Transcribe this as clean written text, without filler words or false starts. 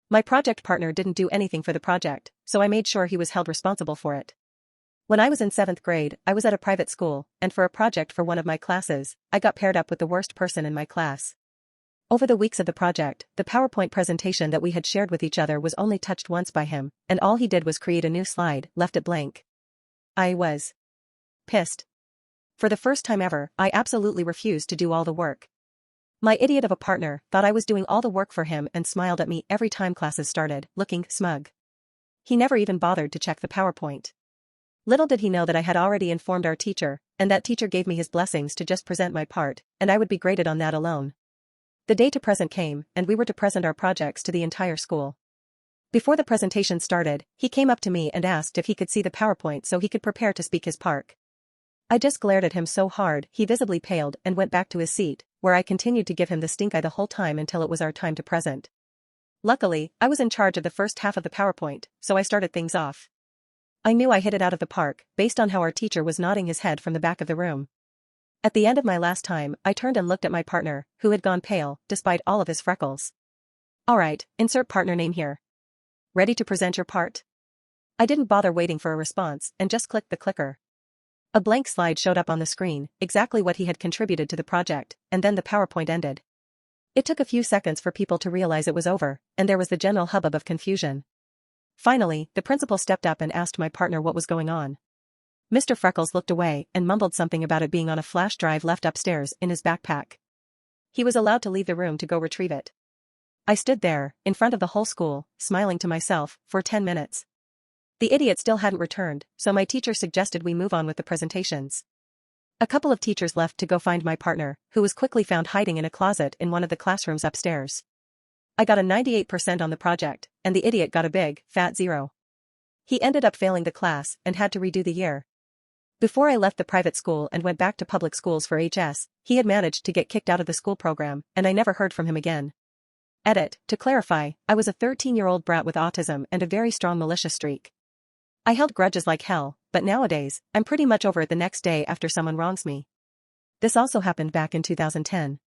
My project partner didn't do anything for the project, so I made sure he was held responsible for it. When I was in 7th grade, I was at a private school, and for a project for one of my classes, I got paired up with the worst person in my class. Over the weeks of the project, the PowerPoint presentation that we had shared with each other was only touched once by him, and all he did was create a new slide, left it blank. I was pissed. For the first time ever, I absolutely refused to do all the work. My idiot of a partner thought I was doing all the work for him and smiled at me every time classes started, looking smug. He never even bothered to check the PowerPoint. Little did he know that I had already informed our teacher, and that teacher gave me his blessings to just present my part, and I would be graded on that alone. The day to present came, and we were to present our projects to the entire school. Before the presentation started, he came up to me and asked if he could see the PowerPoint so he could prepare to speak his part. I just glared at him so hard he visibly paled and went back to his seat, where I continued to give him the stink eye the whole time until it was our time to present. Luckily, I was in charge of the first half of the PowerPoint, so I started things off. I knew I hit it out of the park, based on how our teacher was nodding his head from the back of the room. At the end of my last time, I turned and looked at my partner, who had gone pale, despite all of his freckles. Alright, insert partner name here. Ready to present your part? I didn't bother waiting for a response, and just clicked the clicker. A blank slide showed up on the screen, exactly what he had contributed to the project, and then the PowerPoint ended. It took a few seconds for people to realize it was over, and there was the general hubbub of confusion. Finally, the principal stepped up and asked my partner what was going on. Mr. Freckles looked away and mumbled something about it being on a flash drive left upstairs in his backpack. He was allowed to leave the room to go retrieve it. I stood there, in front of the whole school, smiling to myself, for 10 minutes. The idiot still hadn't returned, so my teacher suggested we move on with the presentations. A couple of teachers left to go find my partner, who was quickly found hiding in a closet in one of the classrooms upstairs. I got a 98% on the project, and the idiot got a big, fat 0. He ended up failing the class and had to redo the year. Before I left the private school and went back to public schools for HS, he had managed to get kicked out of the school program, and I never heard from him again. Edit: to clarify, I was a 13-year-old brat with autism and a very strong malicious streak. I held grudges like hell, but nowadays, I'm pretty much over it the next day after someone wrongs me. This also happened back in 2010.